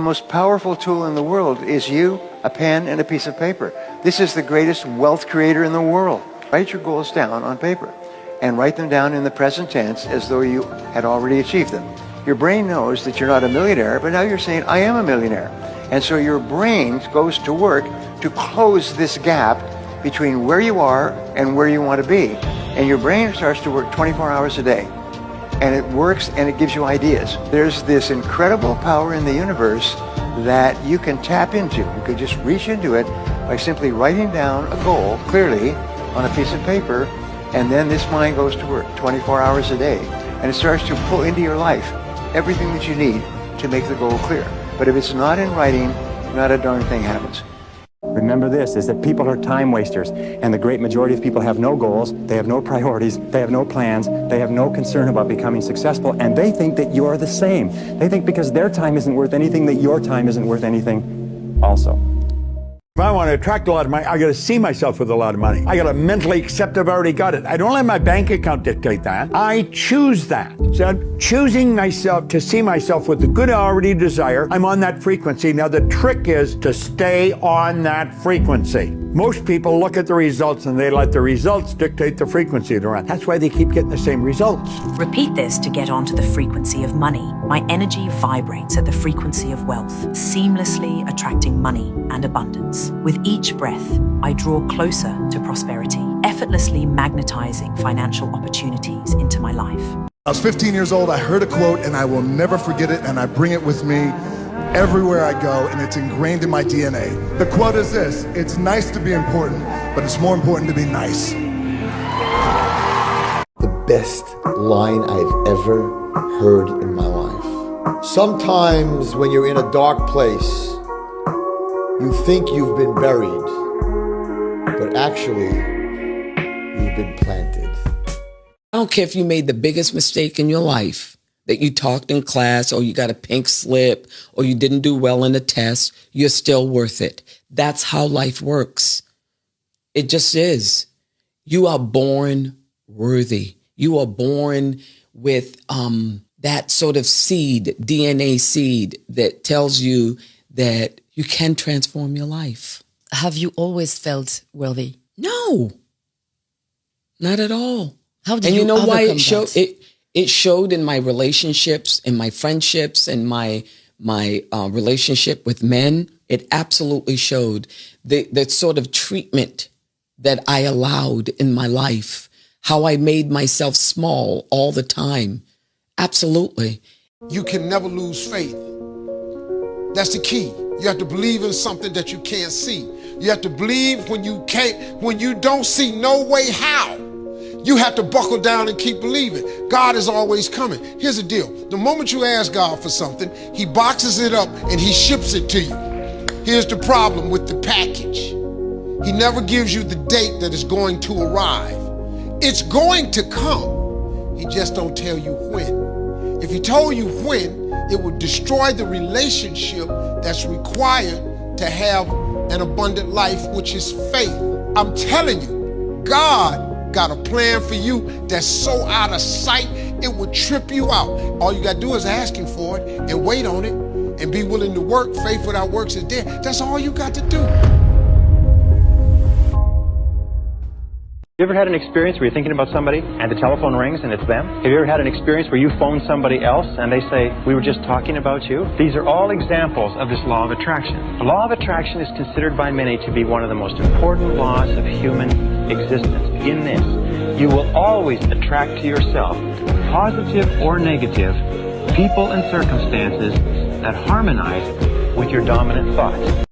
The most powerful tool in the world is you, a pen, and a piece of paper. This is the greatest wealth creator in the world. Write your goals down on paper and write them down in the present tense as though you had already achieved them. Your brain knows that you're not a millionaire, but now you're saying, I am a millionaire. And so your brain goes to work to close this gap between where you are and where you want to be. And your brain starts to work 24 hours a day. And it works and it gives you ideas. There's this incredible power in the universe that you can tap into. You could just reach into it by simply writing down a goal clearly on a piece of paper, and then this mind goes to work 24 hours a day. And it starts to pull into your life everything that you need to make the goal clear. But if it's not in writing, not a darn thing happens. Remember this, is that people are time wasters, and the great majority of people have no goals, they have no priorities, they have no plans, they have no concern about becoming successful, and they think that you're the same. They think because their time isn't worth anything, that your time isn't worth anything also. If I want to attract a lot of money, I got to see myself with a lot of money. I got to mentally accept I've already got it. I don't let my bank account dictate that. I choose that. So I'm choosing myself to see myself with the good I already desire. I'm on that frequency. Now the trick is to stay on that frequency. Most people look at the results and they let the results dictate the frequency they're on. That's why they keep getting the same results. Repeat this to get onto the frequency of money. My energy vibrates at the frequency of wealth, seamlessly attracting money and abundance. With each breath, I draw closer to prosperity, effortlessly magnetizing financial opportunities into my life. I was 15 years old, I heard a quote and I will never forget it, and I bring it with me everywhere I go, and it's ingrained in my DNA. The quote is this: it's nice to be important, but it's more important to be nice. The best line I've ever heard in my life. Sometimes when you're in a dark place, you think you've been buried, but actually, you've been planted. I don't care if you made the biggest mistake in your life, that you talked in class, or you got a pink slip, or you didn't do well in a test, you're still worth it. That's how life works. It just is. You are born worthy. You are born with that sort of seed, DNA seed, that tells you that you can transform your life. Have you always felt worthy? No, not at all. How did and you know why it showed? It showed in my relationships, in my friendships, and my relationship with men. It absolutely showed the sort of treatment that I allowed in my life, how I made myself small all the time. Absolutely. You can never lose faith. That's the key. You have to believe in something that you can't see. You have to believe when you don't see no way how. You have to buckle down and keep believing. God is always coming. Here's the deal. The moment you ask God for something, he boxes it up and he ships it to you. Here's the problem with the package. He never gives you the date that it's going to arrive. It's going to come. He just don't tell you when. If he told you when, it would destroy the relationship that's required to have an abundant life, which is faith. I'm telling you, God got a plan for you that's so out of sight, it would trip you out. All you got to do is ask him for it and wait on it and be willing to work. Faith without works is dead. That's all you got to do. You ever had an experience where you're thinking about somebody and the telephone rings and it's them? Have you ever had an experience where you phone somebody else and they say, we were just talking about you? These are all examples of this law of attraction. The law of attraction is considered by many to be one of the most important laws of human existence. In this, you will always attract to yourself, positive or negative, people and circumstances that harmonize with your dominant thoughts.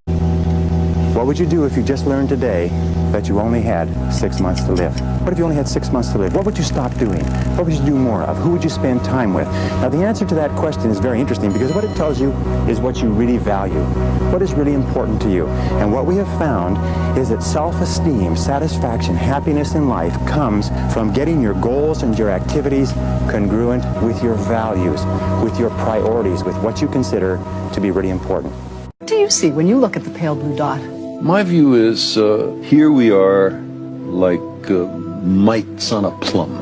What would you do if you just learned today that you only had 6 months to live? What if you only had 6 months to live? What would you stop doing? What would you do more of? Who would you spend time with? Now, the answer to that question is very interesting, because what it tells you is what you really value, what is really important to you. And what we have found is that self-esteem, satisfaction, happiness in life comes from getting your goals and your activities congruent with your values, with your priorities, with what you consider to be really important. What do you see when you look at the pale blue dot? My view is here we are like mites on a plum,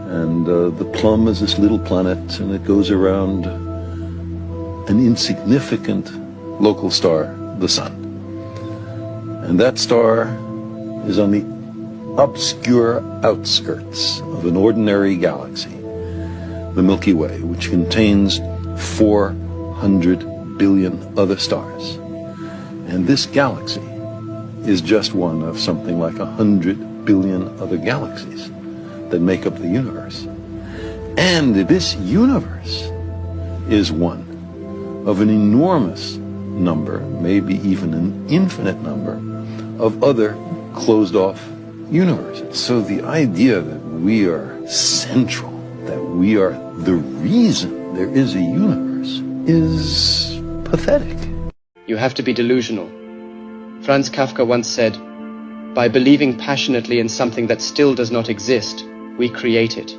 and the plum is this little planet, and it goes around an insignificant local star, the sun. And that star is on the obscure outskirts of an ordinary galaxy, the Milky Way, which contains 400 billion other stars. And this galaxy is just one of something like 100 billion other galaxies that make up the universe. And this universe is one of an enormous number, maybe even an infinite number, of other closed-off universes. So the idea that we are central, that we are the reason there is a universe, is pathetic. You have to be delusional. Franz Kafka once said, "By believing passionately in something that still does not exist, we create it."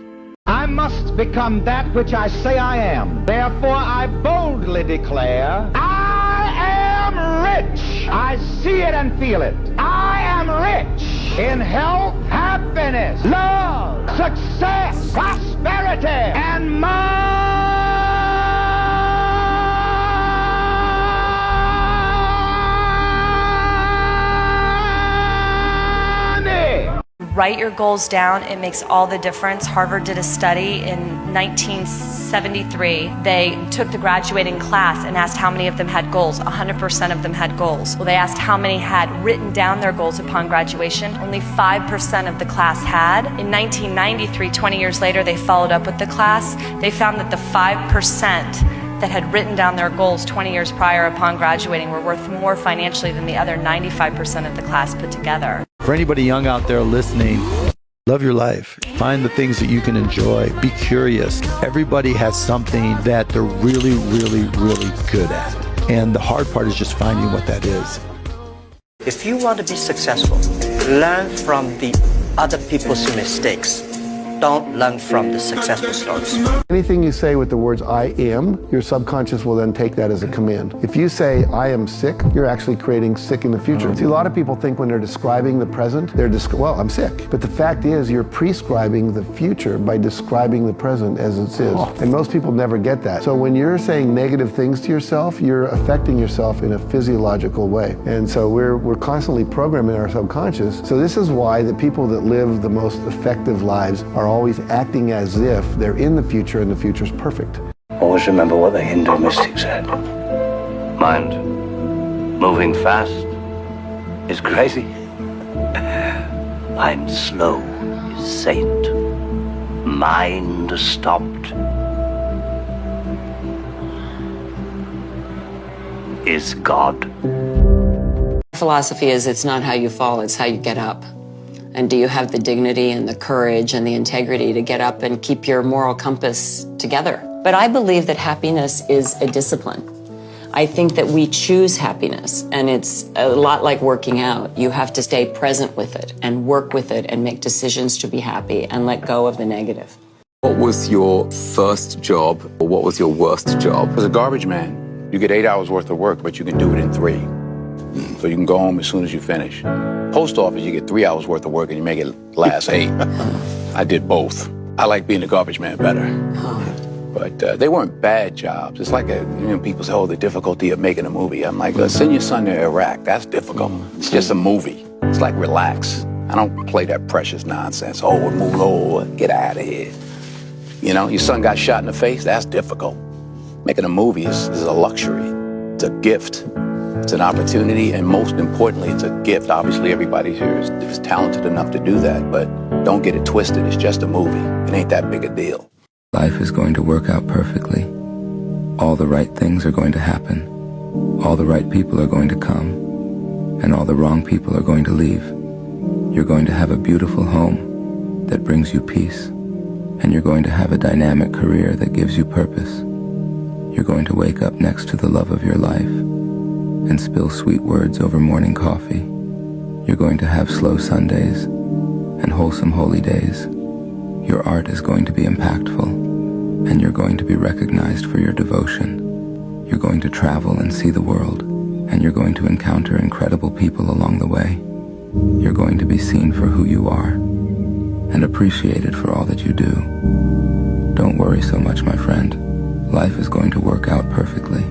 I must become that which I say I am. Therefore, I boldly declare, I am rich. I see it and feel it. I am rich in health, happiness, love, success, prosperity, and money. Write your goals down. It makes all the difference. Harvard did a study in 1973. They took the graduating class and asked how many of them had goals. 100% of them had goals. Well, they asked how many had written down their goals upon graduation. Only 5% of the class had. In 1993, 20 years later, they followed up with the class. They found that the 5% that had written down their goals 20 years prior upon graduating were worth more financially than the other 95% of the class put together. For anybody young out there listening, love your life. Find the things that you can enjoy. Be curious. Everybody has something that they're really, really, really good at. And the hard part is just finding what that is. If you want to be successful, learn from the other people's mistakes. Don't learn from the successful stories. Anything you say with the words I am, your subconscious will then take that as a command. If you say I am sick, you're actually creating sick in the future. See, a lot of people think when they're describing the present, they're well, I'm sick. But the fact is you're prescribing the future by describing the present as it is. And most people never get that. So when you're saying negative things to yourself, you're affecting yourself in a physiological way. And so we're constantly programming our subconscious. So this is why the people that live the most effective lives are always acting as if they're in the future and the future's perfect. Always remember what the Hindu mystic said. Mind moving fast is crazy. Mind slow is saint. Mind stopped is God. Philosophy is it's not how you fall, it's how you get up. And do you have the dignity and the courage and the integrity to get up and keep your moral compass together? But I believe that happiness is a discipline. I think that we choose happiness, and it's a lot like working out. You have to stay present with it and work with it and make decisions to be happy and let go of the negative. What was your first job, or what was your worst job? As a garbage man, you get 8 hours worth of work, but you can do it in 3. So you can go home as soon as you finish. Post office, you get 3 hours worth of work and you make it last 8. I did both. I like being a garbage man better. But they weren't bad jobs. It's like people say, oh, the difficulty of making a movie. I'm like, send your son to Iraq. That's difficult. It's just a movie. It's like, relax. I don't play that precious nonsense. Oh, move over, get out of here. You know, your son got shot in the face. That's difficult. Making a movie is a luxury. It's a gift. It's an opportunity, and most importantly, it's a gift. Obviously, everybody here is talented enough to do that, but don't get it twisted. It's just a movie. It ain't that big a deal. Life is going to work out perfectly. All the right things are going to happen. All the right people are going to come, and all the wrong people are going to leave. You're going to have a beautiful home that brings you peace, and you're going to have a dynamic career that gives you purpose. You're going to wake up next to the love of your life and spill sweet words over morning coffee. You're going to have slow Sundays and wholesome holy days. Your art is going to be impactful, and you're going to be recognized for your devotion. You're going to travel and see the world, and you're going to encounter incredible people along the way. You're going to be seen for who you are and appreciated for all that you do. Don't worry so much, my friend. Life is going to work out perfectly.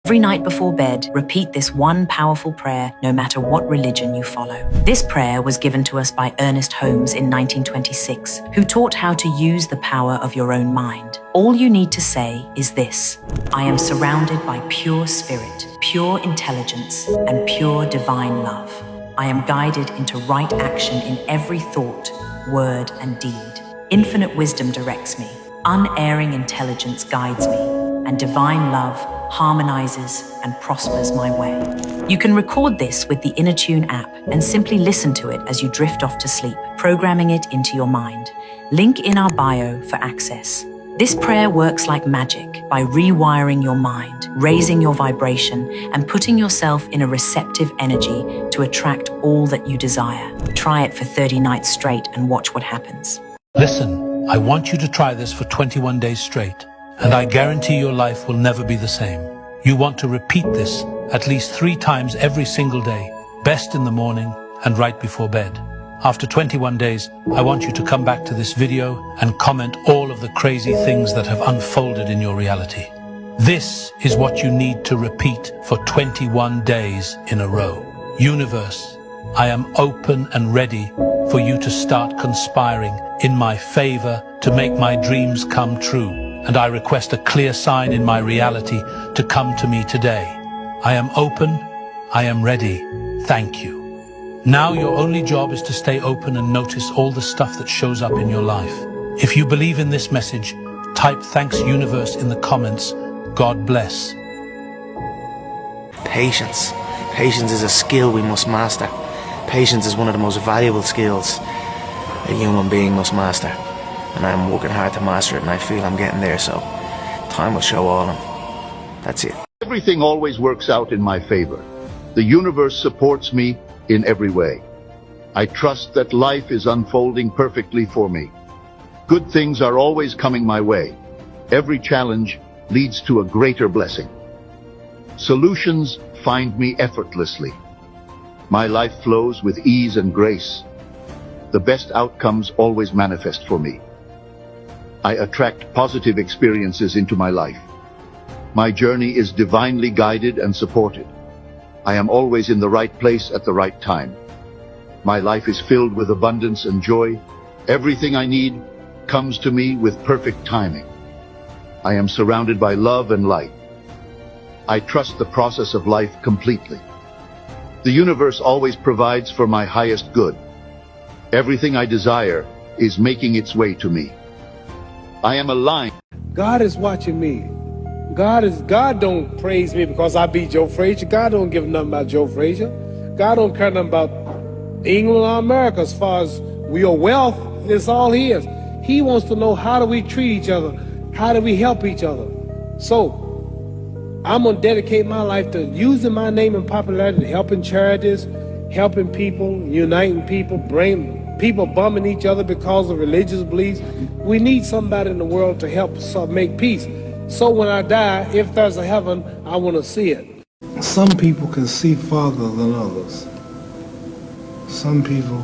Every night before bed, repeat this one powerful prayer, no matter what religion you follow. This prayer was given to us by Ernest Holmes in 1926, who taught how to use the power of your own mind. All you need to say is this: I am surrounded by pure spirit, pure intelligence, and pure divine love. I am guided into right action in every thought, word, and deed. Infinite wisdom directs me. Unerring intelligence guides me, and divine love harmonizes and prospers my way. You can record this with the InnerTune app and simply listen to it as you drift off to sleep, programming it into your mind. Link in our bio for access. This prayer works like magic by rewiring your mind, raising your vibration, and putting yourself in a receptive energy to attract all that you desire. Try it for 30 nights straight and watch what happens. Listen, I want you to try this for 21 days straight, and I guarantee your life will never be the same. You want to repeat this at least 3 times every single day, best in the morning and right before bed. After 21 days, I want you to come back to this video and comment all of the crazy things that have unfolded in your reality. This is what you need to repeat for 21 days in a row. Universe, I am open and ready for you to start conspiring in my favor to make my dreams come true. And I request a clear sign in my reality to come to me today. I am open, I am ready, thank you. Now your only job is to stay open and notice all the stuff that shows up in your life. If you believe in this message, type thanks universe in the comments. God bless. Patience. Patience is a skill we must master. Patience is one of the most valuable skills a human being must master. And I'm working hard to master it, and I feel I'm getting there, so time will show all of them. That's it. Everything always works out in my favor. The universe supports me in every way. I trust that life is unfolding perfectly for me. Good things are always coming my way. Every challenge leads to a greater blessing. Solutions find me effortlessly. My life flows with ease and grace. The best outcomes always manifest for me. I attract positive experiences into my life. My journey is divinely guided and supported. I am always in the right place at the right time. My life is filled with abundance and joy. Everything I need comes to me with perfect timing. I am surrounded by love and light. I trust the process of life completely. The universe always provides for my highest good. Everything I desire is making its way to me. I am aligned. God is watching me. God don't praise me because I beat Joe Frazier. God don't give nothing about Joe Frazier. God don't care nothing about England or America as far as your wealth. It's all his. He wants to know, how do we treat each other? How do we help each other? So I'm going to dedicate my life to using my name and popularity, helping charities, helping people, uniting people, bringing people bumming each other because of religious beliefs. We need somebody in the world to help us make peace. So when I die, if there's a heaven, I want to see it. Some people can see farther than others. Some people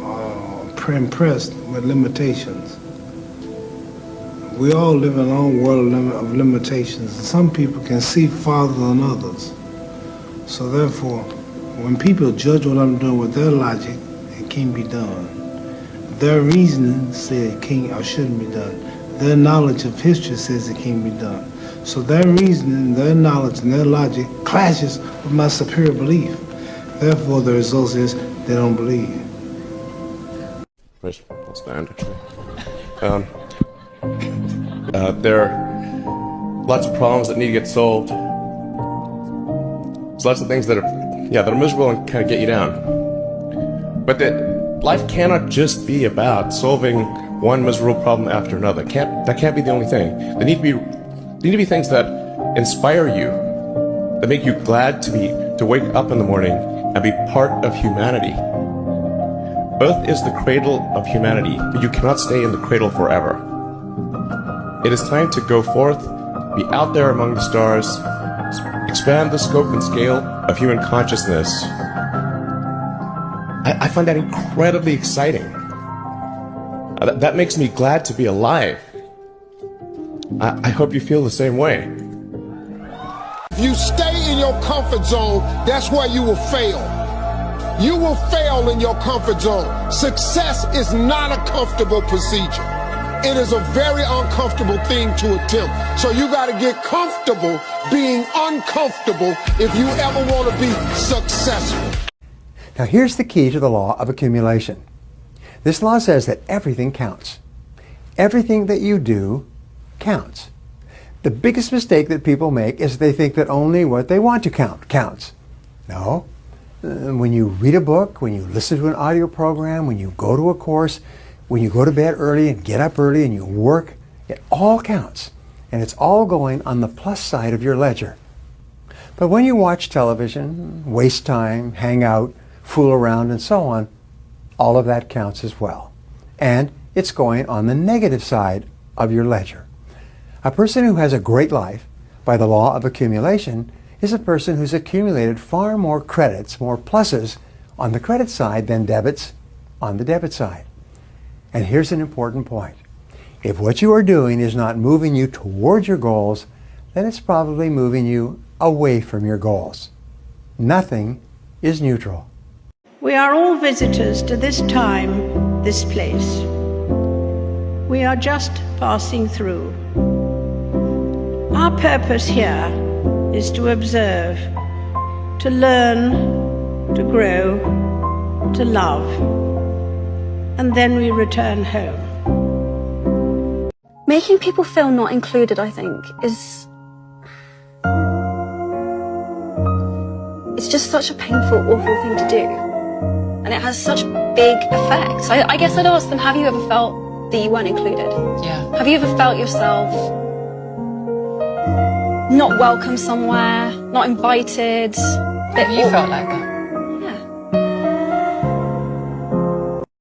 are impressed with limitations. We all live in our own world of limitations. Some people can see farther than others. So therefore, when people judge what I'm doing with their logic, it can't be done. Their reasoning says it can't or shouldn't be done. Their knowledge of history says it can't be done. So their reasoning, their knowledge, and their logic clashes with my superior belief. Therefore, the result is they don't believe. I'll stand, actually. There are lots of problems that need to get solved. There's lots of things that are miserable and kind of get you down. But that life cannot just be about solving one miserable problem after another. That can't be the only thing. There need to be things that inspire you, that make you glad to wake up in the morning and be part of humanity. Earth is the cradle of humanity, but you cannot stay in the cradle forever. It is time to go forth, be out there among the stars, expand the scope and scale of human consciousness. I find that incredibly exciting. That makes me glad to be alive. I hope you feel the same way. If you stay in your comfort zone, that's where you will fail. You will fail in your comfort zone. Success is not a comfortable procedure. It is a very uncomfortable thing to attempt. So you got to get comfortable being uncomfortable if you ever want to be successful. Now here's the key to the law of accumulation. This law says that everything counts. Everything that you do counts. The biggest mistake that people make is they think that only what they want to count counts. No. When you read a book, when you listen to an audio program, when you go to a course, when you go to bed early and get up early and you work, it all counts. And it's all going on the plus side of your ledger. But when you watch television, waste time, hang out, fool around, and so on, all of that counts as well. And it's going on the negative side of your ledger. A person who has a great life, by the law of accumulation, is a person who's accumulated far more credits, more pluses on the credit side than debits on the debit side. And here's an important point. If what you are doing is not moving you towards your goals, then it's probably moving you away from your goals. Nothing is neutral. We are all visitors to this time, this place. We are just passing through. Our purpose here is to observe, to learn, to grow, to love, and then we return home. Making people feel not included, I think, it's just such a painful, awful thing to do. And it has such big effects. I guess I'd ask them, have you ever felt that you weren't included? Yeah. Have you ever felt yourself not welcome somewhere, not invited? Have you felt like that?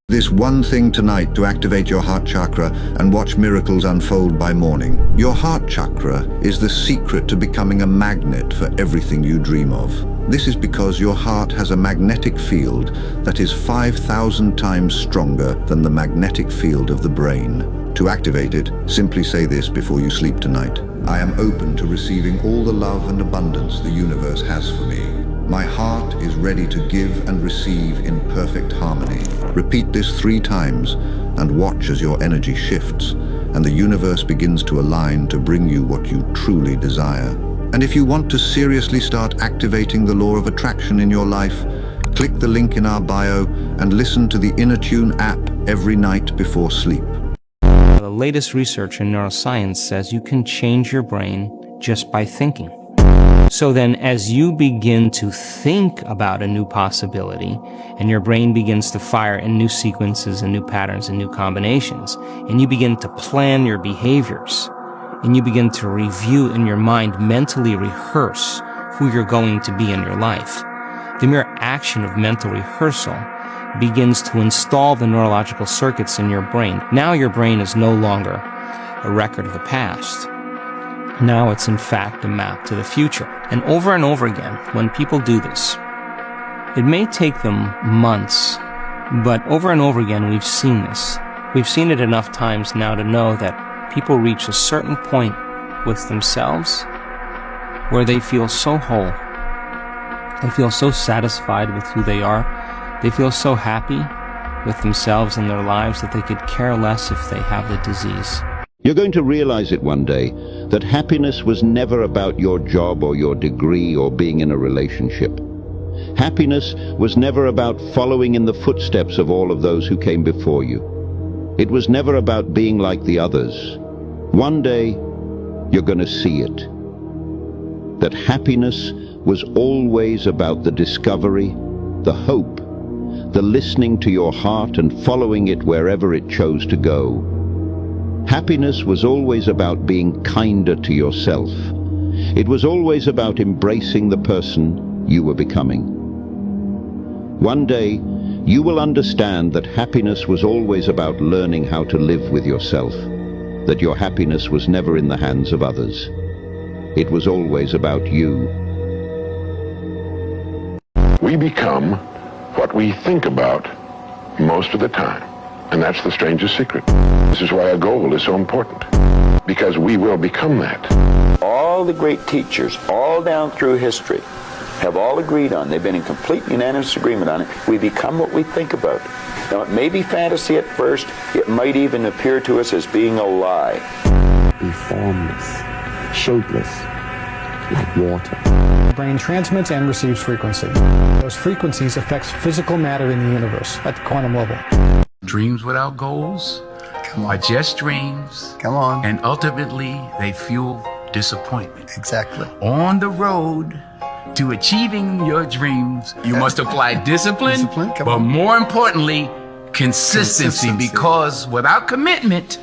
This one thing tonight to activate your heart chakra and watch miracles unfold by morning. Your heart chakra is the secret to becoming a magnet for everything you dream of. This is because your heart has a magnetic field that is 5,000 times stronger than the magnetic field of the brain. To activate it, simply say this before you sleep tonight. I am open to receiving all the love and abundance the universe has for me. My heart is ready to give and receive in perfect harmony. Repeat this 3 times and watch as your energy shifts and the universe begins to align to bring you what you truly desire. And if you want to seriously start activating the law of attraction in your life, click the link in our bio and listen to the Inner Tune app every night before sleep. The latest research in neuroscience says you can change your brain just by thinking. So then as you begin to think about a new possibility and your brain begins to fire in new sequences and new patterns and new combinations, and you begin to plan your behaviors, and you begin to review in your mind, mentally rehearse who you're going to be in your life, the mere action of mental rehearsal begins to install the neurological circuits in your brain. Now your brain is no longer a record of the past. Now it's in fact a map to the future. And over again, when people do this, it may take them months, but over and over again we've seen this. We've seen it enough times now to know that people reach a certain point with themselves where they feel so whole. They feel so satisfied with who they are. They feel so happy with themselves and their lives that they could care less if they have the disease. You're going to realize it one day, that happiness was never about your job or your degree or being in a relationship. Happiness was never about following in the footsteps of all of those who came before you. It was never about being like the others. One day, you're going to see it. That happiness was always about the discovery, the hope, the listening to your heart and following it wherever it chose to go. Happiness was always about being kinder to yourself. It was always about embracing the person you were becoming. One day, you will understand that happiness was always about learning how to live with yourself, that your happiness was never in the hands of others. It was always about you. We become what we think about most of the time. And that's the strangest secret. This is why a goal is so important. Because we will become that. All the great teachers, all down through history, have all agreed on, they've been in complete unanimous agreement on it, we become what we think about. Now, it may be fantasy at first, it might even appear to us as being a lie. Be formless, shapeless, like water. The brain transmits and receives frequency. Those frequencies affects physical matter in the universe at the quantum level. Dreams without goals are just dreams. Come on. And ultimately, they fuel disappointment. Exactly. On the road to achieving your dreams, you must apply discipline, but more importantly, consistency, because without commitment,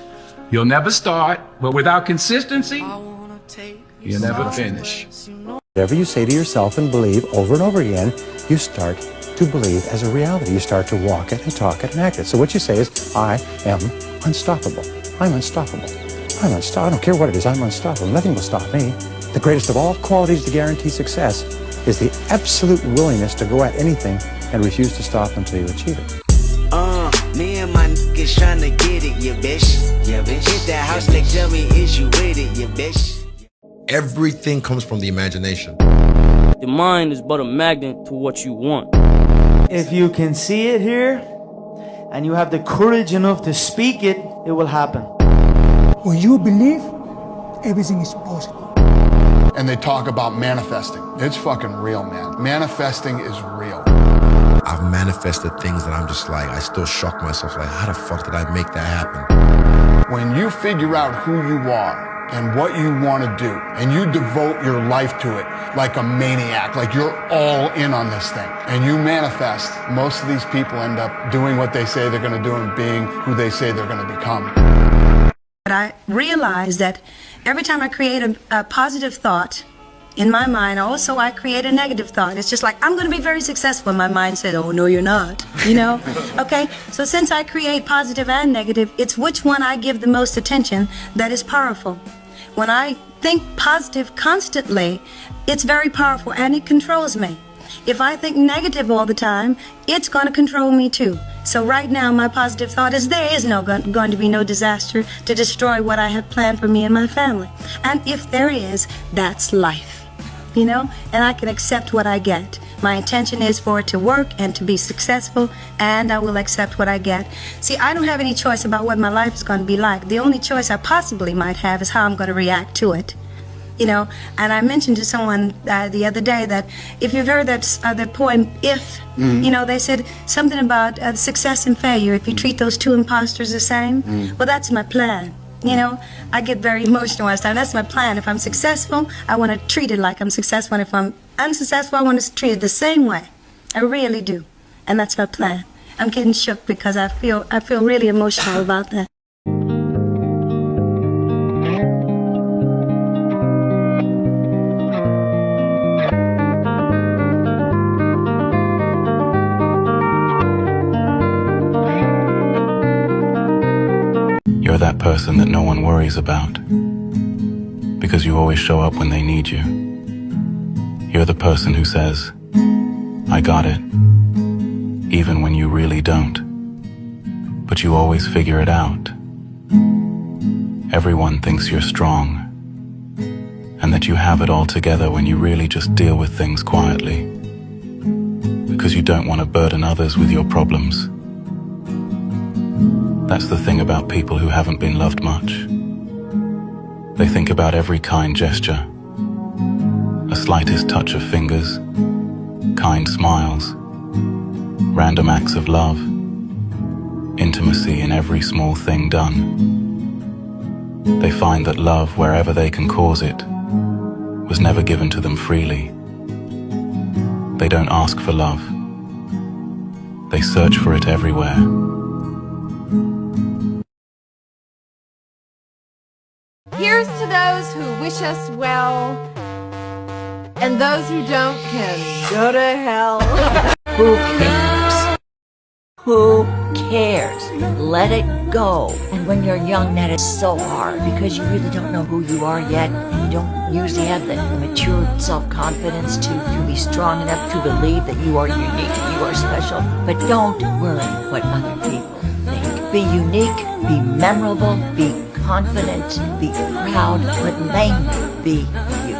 you'll never start, but without consistency, you'll never finish. Whatever you say to yourself and believe over and over again, you start to believe as a reality. You start to walk it and talk it and act it. So what you say is, I am unstoppable. I'm unstoppable. I'm unstoppable. I don't care what it is, I'm unstoppable. Nothing will stop me. The greatest of all qualities to guarantee success is the absolute willingness to go at anything and refuse to stop until you achieve it. Me and my niggas tryna get it, you bitch. Hit that house, like tell me is you with it, you bitch. Everything comes from the imagination. The mind is but a magnet to what you want. If you can see it here, and you have the courage enough to speak it, it will happen. When you believe, everything is possible. And they talk about manifesting. It's fucking real, man. Manifesting is real. I've manifested things that I'm just like, I still shock myself, like, how the fuck did I make that happen? When you figure out who you are and what you want to do, and you devote your life to it like a maniac, like you're all in on this thing, and you manifest, most of these people end up doing what they say they're going to do and being who they say they're going to become. But I realize that every time I create a positive thought in my mind, also I create a negative thought. It's just like, I'm going to be very successful. My mind said, oh, no, you're not, you know? Okay, so since I create positive and negative, it's which one I give the most attention that is powerful. When I think positive constantly, it's very powerful and it controls me. If I think negative all the time, it's going to control me too. So right now, my positive thought is there is going to be no disaster to destroy what I have planned for me and my family. And if there is, that's life, you know? And I can accept what I get. My intention is for it to work and to be successful, and I will accept what I get. See, I don't have any choice about what my life is going to be like. The only choice I possibly might have is how I'm going to react to it. You know, and I mentioned to someone the other day that if you've heard that poem, If, you know, they said something about success and failure, if you treat those two imposters the same. Well, that's my plan. You know, I get very emotional last time. That's my plan. If I'm successful, I want to treat it like I'm successful. And if I'm unsuccessful, I want to treat it the same way. I really do. And that's my plan. I'm getting shook because I feel really emotional about that. You're that person that no one worries about, because you always show up when they need you. You're the person who says, I got it, even when you really don't. But you always figure it out. Everyone thinks you're strong, and that you have it all together when you really just deal with things quietly, because you don't want to burden others with your problems. That's the thing about people who haven't been loved much. They think about every kind gesture, a slightest touch of fingers, kind smiles, random acts of love, intimacy in every small thing done. They find that love, wherever they can cause it, was never given to them freely. They don't ask for love. They search for it everywhere. Here's to those who wish us well, and those who don't can go to hell. Who cares? Who cares? Let it go. And when you're young, that is so hard because you really don't know who you are yet, and you don't usually have the mature self-confidence to be strong enough to believe that you are unique and you are special. But don't worry what other people think. Be unique, be memorable, be confident, be proud, but mainly be you.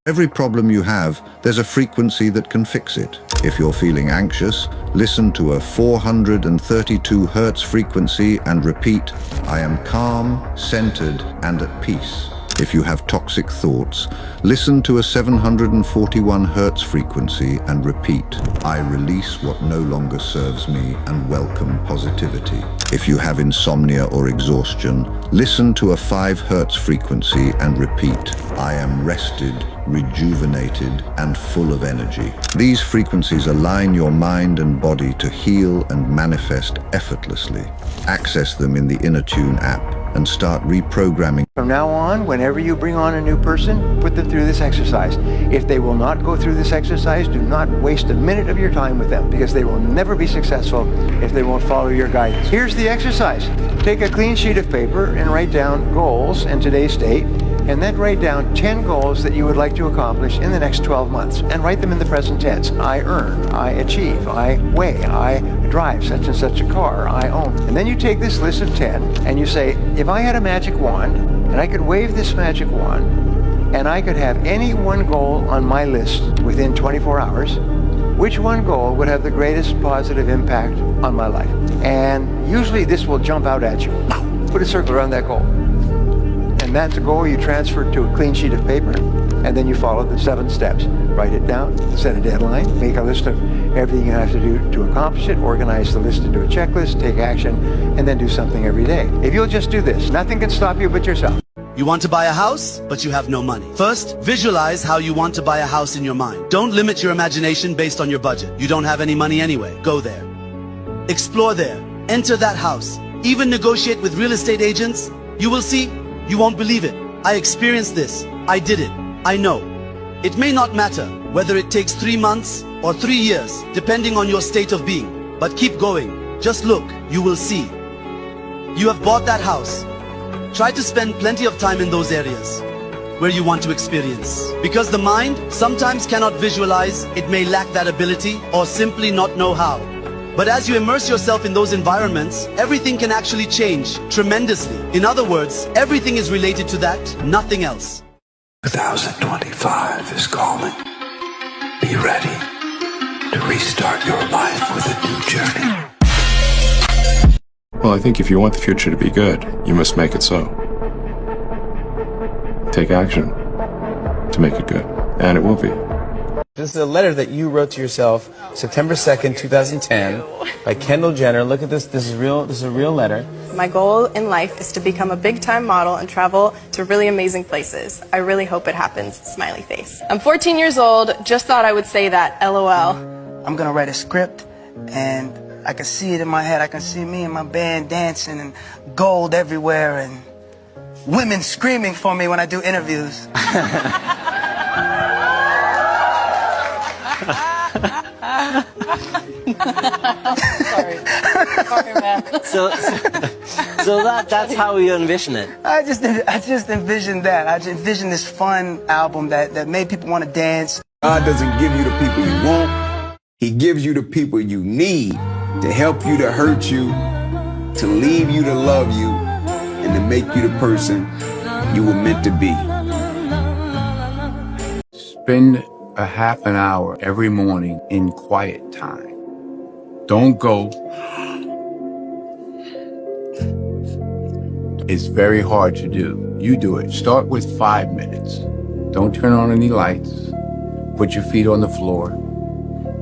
Every problem you have, there's a frequency that can fix it. If you're feeling anxious, listen to a 432 Hertz frequency and repeat, I am calm, centered, and at peace. If you have toxic thoughts, listen to a 741 Hertz frequency and repeat, I release what no longer serves me and welcome positivity. If you have insomnia or exhaustion, listen to a 5 Hertz frequency and repeat, I am rested, rejuvenated, and full of energy. These frequencies align your mind and body to heal and manifest effortlessly. Access them in the InnerTune app and start reprogramming. From now on, whenever you bring on a new person, put them through this exercise. If they will not go through this exercise, do not waste a minute of your time with them, because they will never be successful if they won't follow your guidance. Here's the exercise. Take a clean sheet of paper and write down goals and today's date, and then write down 10 goals that you would like to accomplish in the next 12 months, and write them in the present tense. I earn, I achieve, I weigh, I drive such and such a car, I own. And then you take this list of 10 and you say, if I had a magic wand and I could wave this magic wand and I could have any one goal on my list within 24 hours, which one goal would have the greatest positive impact on my life? And usually this will jump out at you. Put a circle around that goal. And that's a goal you transfer to a clean sheet of paper, and then you follow the 7 steps. Write it down, set a deadline, make a list of everything you have to do to accomplish it, organize the list into a checklist, take action, and then do something every day. If you'll just do this, nothing can stop you but yourself. You want to buy a house, but you have no money. First, visualize how you want to buy a house in your mind. Don't limit your imagination based on your budget. You don't have any money anyway. Go there. Explore there. Enter that house. Even negotiate with real estate agents. You will see. You won't believe it. I experienced this. I did it. I know. It may not matter whether it takes 3 months or 3 years, depending on your state of being. But keep going. Just look. You will see. You have bought that house. Try to spend plenty of time in those areas where you want to experience. Because the mind sometimes cannot visualize, it may lack that ability or simply not know how. But as you immerse yourself in those environments, everything can actually change tremendously. In other words, everything is related to that, nothing else. 2025 is calling. Be ready to restart your life with a new journey. Well, I think if you want the future to be good, you must make it so. Take action to make it good, and it will be. This is a letter that you wrote to yourself, September 2nd, 2010, by Kendall Jenner. Look at this. This is real. This is a real letter. My goal in life is to become a big-time model and travel to really amazing places. I really hope it happens. Smiley face. I'm 14 years old. Just thought I would say that. LOL. I'm gonna write a script, and I can see it in my head. I can see me and my band dancing and gold everywhere and women screaming for me when I do interviews. Sorry. Sorry, man. So that's how you envision it. I just envisioned that. I just envisioned this fun album that made people want to dance. God doesn't give you the people you want. He gives you the people you need to help you, to hurt you, to leave you, to love you, and to make you the person you were meant to be. Spend a half an hour every morning in quiet time. Don't go. It's very hard to do. You do it. Start with 5 minutes. Don't turn on any lights. Put your feet on the floor.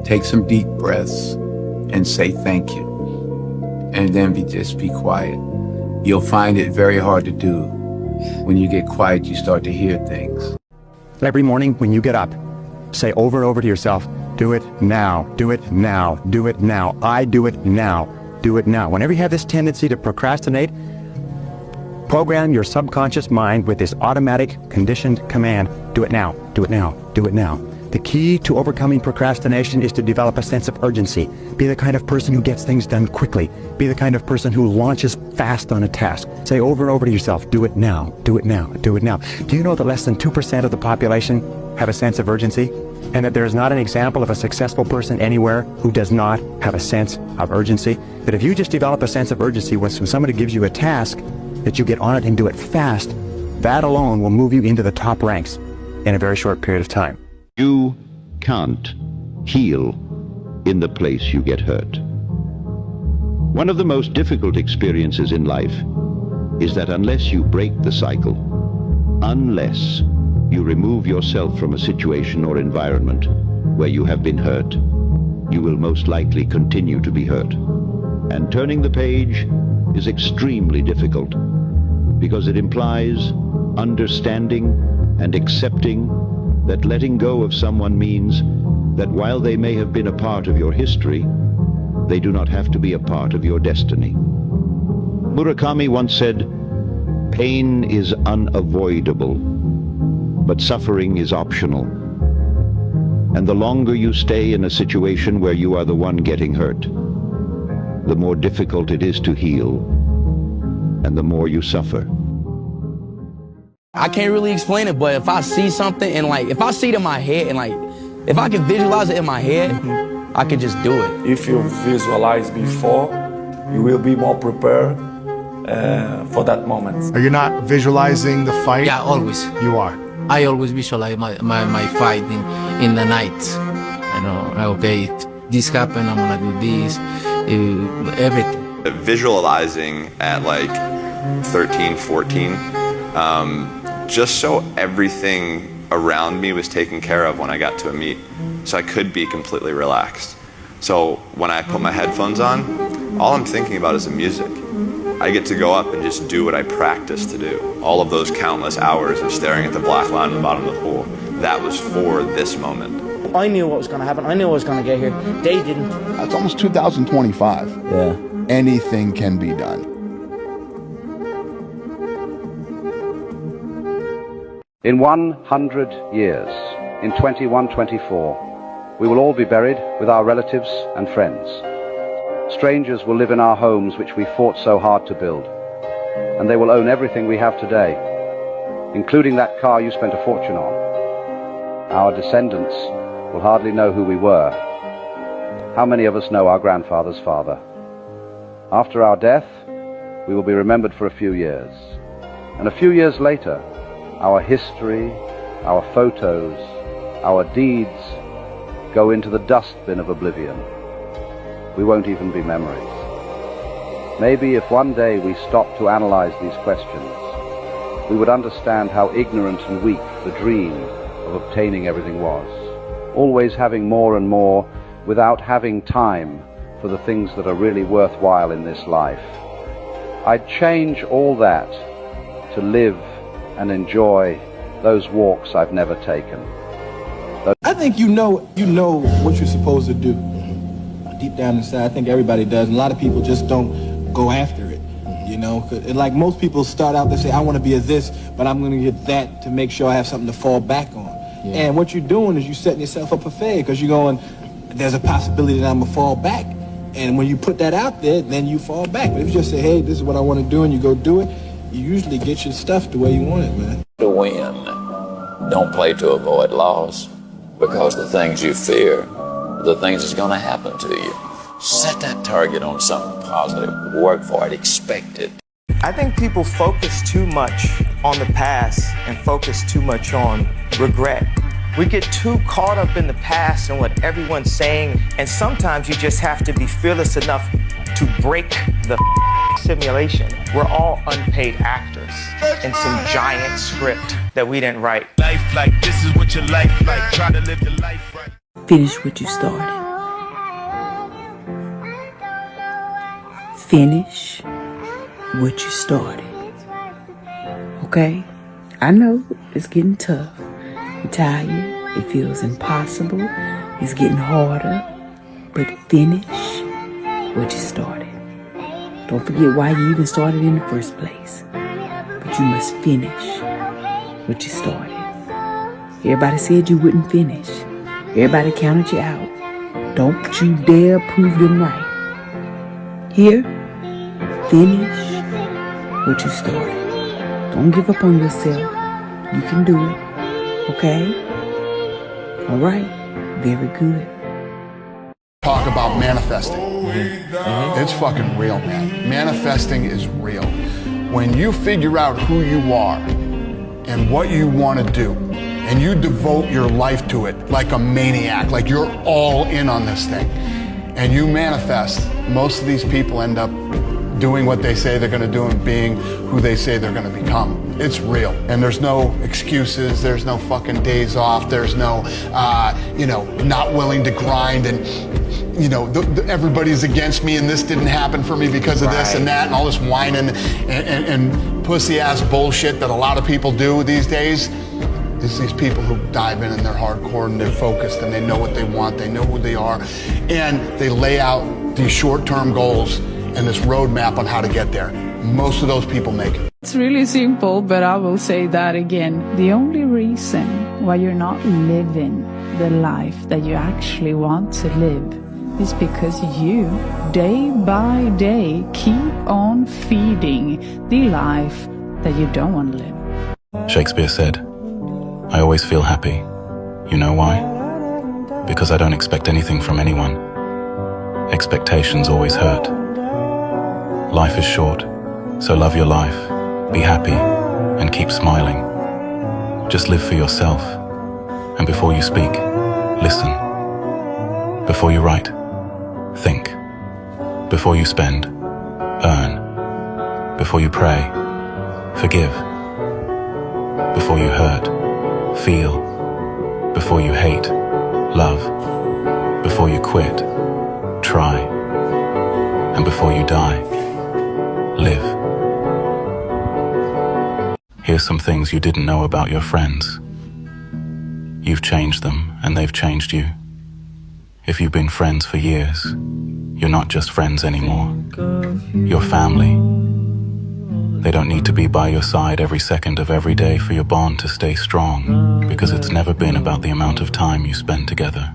Take some deep breaths and say thank you. And then just be quiet. You'll find it very hard to do. When you get quiet, you start to hear things. Every morning when you get up, say over and over to yourself, do it now, do it now, do it now, I do it now, do it now. Whenever you have this tendency to procrastinate, program your subconscious mind with this automatic conditioned command, do it now, do it now, do it now. The key to overcoming procrastination is to develop a sense of urgency. Be the kind of person who gets things done quickly. Be the kind of person who launches fast on a task. Say over and over to yourself, do it now, do it now, do it now. Do you know that less than 2% of the population have a sense of urgency? and that there is not an example of a successful person anywhere who does not have a sense of urgency. That if you just develop a sense of urgency when somebody gives you a task, that you get on it and do it fast, that alone will move you into the top ranks in a very short period of time. You can't heal in the place you get hurt. One of the most difficult experiences in life is that unless you break the cycle, unless you remove yourself from a situation or environment where you have been hurt, you will most likely continue to be hurt. And turning the page is extremely difficult because it implies understanding and accepting that letting go of someone means that while they may have been a part of your history, they do not have to be a part of your destiny. Murakami once said, "Pain is unavoidable, but suffering is optional." And the longer you stay in a situation where you are the one getting hurt, the more difficult it is to heal, and the more you suffer. I can't really explain it, but if I see something and if I see it in my head and if I can visualize it in my head, I can just do it. If you visualize before, you will be more prepared for that moment. Are you not visualizing the fight? Yeah, always. You are. I always visualize my fight in the night. I know, okay, this happened, I'm gonna do this, everything. Visualizing at 13, 14, just so everything around me was taken care of when I got to a meet, so I could be completely relaxed. So when I put my headphones on, all I'm thinking about is the music. I get to go up and just do what I practice to do. All of those countless hours of staring at the black line at the bottom of the pool, that was for this moment. I knew what was going to happen. I knew I was going to get here. They didn't. It's almost 2025. Yeah. Anything can be done. In 100 years, in 2124, we will all be buried with our relatives and friends. Strangers will live in our homes which we fought so hard to build, and they will own everything we have today, including that car you spent a fortune on. Our descendants will hardly know who we were. How many of us know our grandfather's father? After our death, we will be remembered for a few years, and a few years later, our history, our photos, our deeds go into the dustbin of oblivion. We won't even be memories. Maybe if one day we stopped to analyze these questions, we would understand how ignorant and weak the dream of obtaining everything was, always having more and more without having time for the things that are really worthwhile in this life. I'd change all that to live and enjoy those walks I've never taken. I think you know what you're supposed to do. Deep down inside, I think everybody does. And a lot of people just don't go after it, you know? And like most people start out, they say, I want to be a this, but I'm going to get that to make sure I have something to fall back on. Yeah. And what you're doing is you're setting yourself up for failure because you're going, there's a possibility that I'm going to fall back. And when you put that out there, then you fall back. But if you just say, hey, this is what I want to do, and you go do it, you usually get your stuff the way you want it, man. To win, don't play to avoid loss, because the things you fear are the things that's going to happen to you. Set that target on something positive. Work for it. Expect it. I think people focus too much on the past and focus too much on regret. We get too caught up in the past and what everyone's saying, and sometimes you just have to be fearless enough to break the simulation. We're all unpaid actors in some giant script that we didn't write. Life like this is what your life like. Try to live your life right. Finish what you started. Finish what you started. Okay? I know it's getting tough. You're tired. It feels impossible. It's getting harder. But finish what you started. Don't forget why you even started in the first place. But you must finish what you started. Everybody said you wouldn't finish. Everybody counted you out. Don't you dare prove them right. Here, finish what you started. Don't give up on yourself. You can do it. Okay? All right, very good. Talk about manifesting. It's fucking real, man. Manifesting is real. When you figure out who you are and what you want to do, and you devote your life to it like a maniac, like you're all in on this thing, and you manifest, most of these people end up doing what they say they're going to do and being who they say they're going to become. It's real. And there's no excuses. There's no fucking days off. There's no, not willing to grind and, everybody's against me and this didn't happen for me because of this and that and all this whining and pussy-ass bullshit that a lot of people do these days. These people who dive in and they're hardcore and they're focused and they know what they want, they know who they are, and they lay out these short-term goals and this roadmap on how to get there. Most of those people make it. It's really simple, but I will say that again. The only reason why you're not living the life that you actually want to live is because you, day by day, keep on feeding the life that you don't want to live. Shakespeare said, "I always feel happy. You know why? Because I don't expect anything from anyone. Expectations always hurt. Life is short, so love your life, be happy, and keep smiling. Just live for yourself. And before you speak, listen. Before you write, think. Before you spend, earn. Before you pray, forgive. Before you hurt, feel. Before you hate, love. Before you quit, try. And before you die, live." Here's some things you didn't know about your friends. You've changed them, and they've changed you. If you've been friends for years, you're not just friends anymore. You're family. They don't need to be by your side every second of every day for your bond to stay strong, because it's never been about the amount of time you spend together.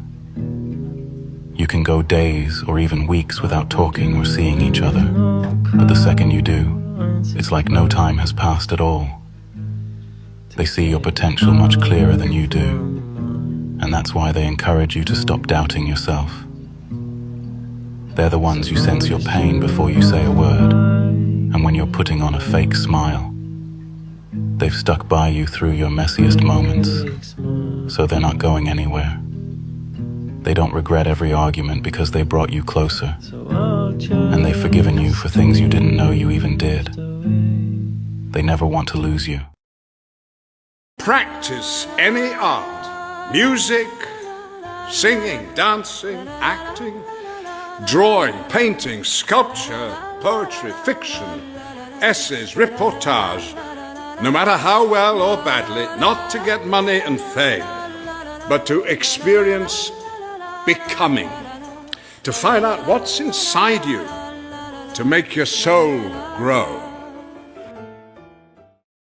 You can go days or even weeks without talking or seeing each other, but the second you do, it's like no time has passed at all. They see your potential much clearer than you do, and that's why they encourage you to stop doubting yourself. They're the ones who sense your pain before you say a word, and when you're putting on a fake smile. They've stuck by you through your messiest moments, so they're not going anywhere. They don't regret every argument because they brought you closer, and they've forgiven you for things you didn't know you even did. They never want to lose you. Practice any art, music, singing, dancing, acting, drawing, painting, sculpture, poetry, fiction, essays, reportage, no matter how well or badly, not to get money and fame, but to experience becoming, to find out what's inside you, to make your soul grow.